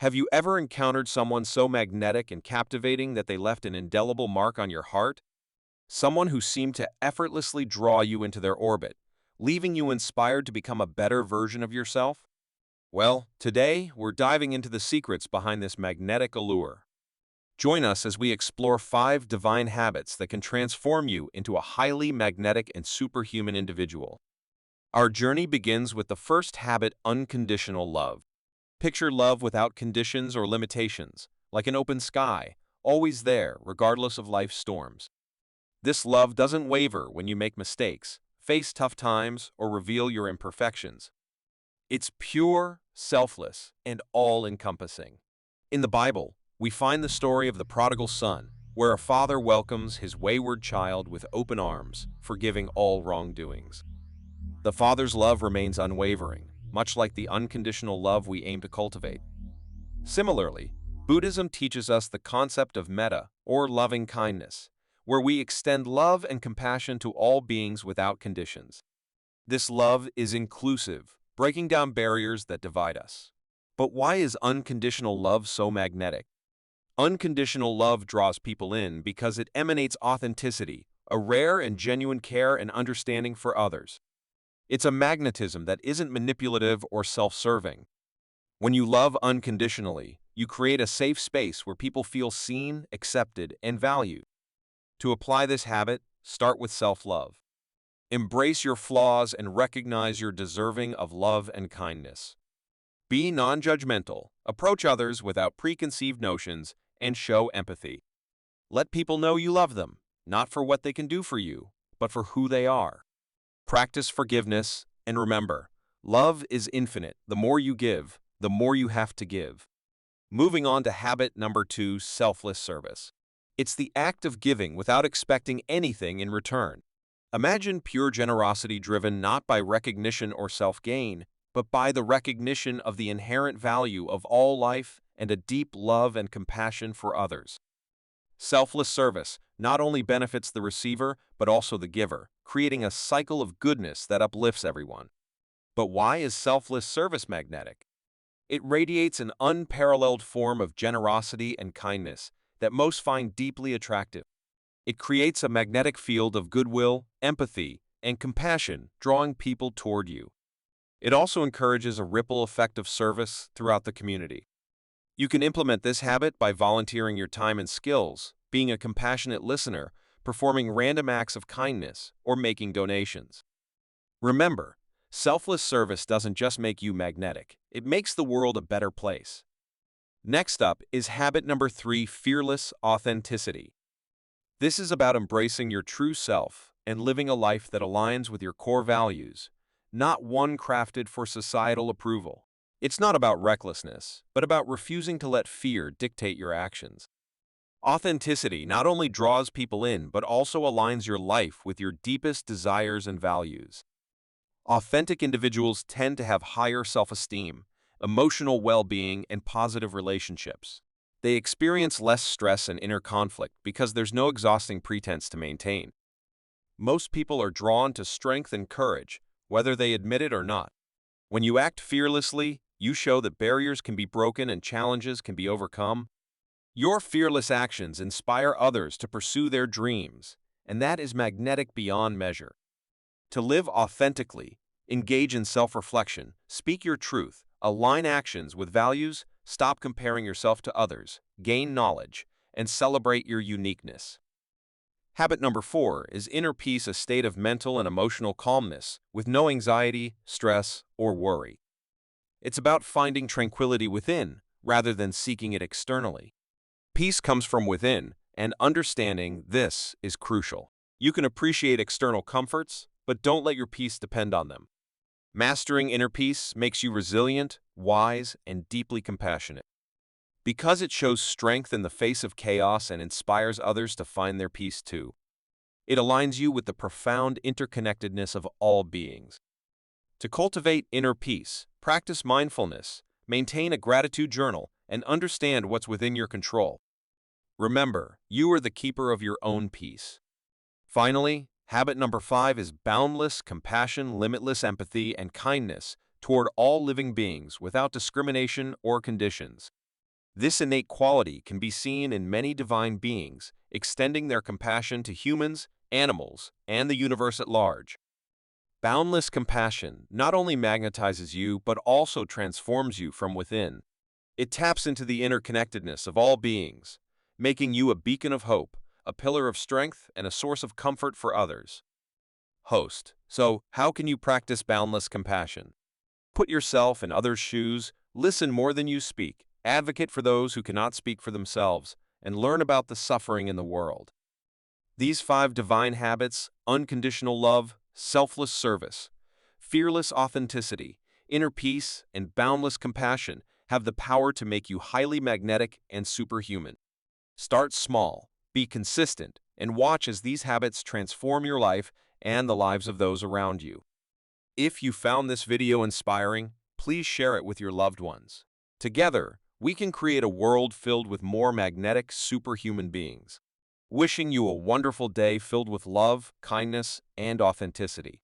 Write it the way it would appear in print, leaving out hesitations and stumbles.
Have you ever encountered someone so magnetic and captivating that they left an indelible mark on your heart? Someone who seemed to effortlessly draw you into their orbit, leaving you inspired to become a better version of yourself? Well, today we're diving into the secrets behind this magnetic allure. Join us as we explore 5 divine habits that can transform you into a highly magnetic and superhuman individual. Our journey begins with the first habit: unconditional love. Picture love without conditions or limitations, like an open sky, always there, regardless of life's storms. This love doesn't waver when you make mistakes, face tough times, or reveal your imperfections. It's pure, selfless, and all-encompassing. In the Bible, we find the story of the prodigal son, where a father welcomes his wayward child with open arms, forgiving all wrongdoings. The father's love remains unwavering, much like the unconditional love we aim to cultivate. Similarly, Buddhism teaches us the concept of metta, or loving kindness, where we extend love and compassion to all beings without conditions. This love is inclusive, breaking down barriers that divide us. But why is unconditional love so magnetic? Unconditional love draws people in because it emanates authenticity, a rare and genuine care and understanding for others. It's a magnetism that isn't manipulative or self-serving. When you love unconditionally, you create a safe space where people feel seen, accepted, and valued. To apply this habit, start with self-love. Embrace your flaws and recognize you're deserving of love and kindness. Be non-judgmental, approach others without preconceived notions, and show empathy. Let people know you love them, not for what they can do for you, but for who they are. Practice forgiveness, and remember, love is infinite. The more you give, the more you have to give. Moving on to habit number 2, selfless service. It's the act of giving without expecting anything in return. Imagine pure generosity driven not by recognition or self-gain, but by the recognition of the inherent value of all life and a deep love and compassion for others. Selfless service not only benefits the receiver, but also the giver, creating a cycle of goodness that uplifts everyone. But why is selfless service magnetic? It radiates an unparalleled form of generosity and kindness that most find deeply attractive. It creates a magnetic field of goodwill, empathy, and compassion, drawing people toward you. It also encourages a ripple effect of service throughout the community. You can implement this habit by volunteering your time and skills, being a compassionate listener, performing random acts of kindness, or making donations. Remember, selfless service doesn't just make you magnetic, it makes the world a better place. Next up is habit number 3, fearless authenticity. This is about embracing your true self and living a life that aligns with your core values, not one crafted for societal approval. It's not about recklessness, but about refusing to let fear dictate your actions. Authenticity not only draws people in, but also aligns your life with your deepest desires and values. Authentic individuals tend to have higher self-esteem, emotional well-being, and positive relationships. They experience less stress and inner conflict because there's no exhausting pretense to maintain. Most people are drawn to strength and courage, whether they admit it or not. When you act fearlessly, you show that barriers can be broken and challenges can be overcome. Your fearless actions inspire others to pursue their dreams, and that is magnetic beyond measure. To live authentically, engage in self-reflection, speak your truth, align actions with values, stop comparing yourself to others, gain knowledge, and celebrate your uniqueness. Habit number 4 is inner peace, a state of mental and emotional calmness with no anxiety, stress, or worry. It's about finding tranquility within rather than seeking it externally. Peace comes from within, and understanding this is crucial. You can appreciate external comforts, but don't let your peace depend on them. Mastering inner peace makes you resilient, wise, and deeply compassionate. Because it shows strength in the face of chaos and inspires others to find their peace too. It aligns you with the profound interconnectedness of all beings. To cultivate inner peace, practice mindfulness, maintain a gratitude journal, and understand what's within your control. Remember, you are the keeper of your own peace. Finally, habit number 5 is boundless compassion, limitless empathy, and kindness toward all living beings without discrimination or conditions. This innate quality can be seen in many divine beings, extending their compassion to humans, animals, and the universe at large. Boundless compassion not only magnetizes you but also transforms you from within. It taps into the interconnectedness of all beings, making you a beacon of hope, a pillar of strength, and a source of comfort for others. Host. So, how can you practice boundless compassion? Put yourself in others' shoes, listen more than you speak, advocate for those who cannot speak for themselves, and learn about the suffering in the world. These 5 divine habits, unconditional love, selfless service, fearless authenticity, inner peace, and boundless compassion, have the power to make you highly magnetic and superhuman. Start small, be consistent, and watch as these habits transform your life and the lives of those around you. If you found this video inspiring, please share it with your loved ones. Together, we can create a world filled with more magnetic, superhuman beings. Wishing you a wonderful day filled with love, kindness, and authenticity.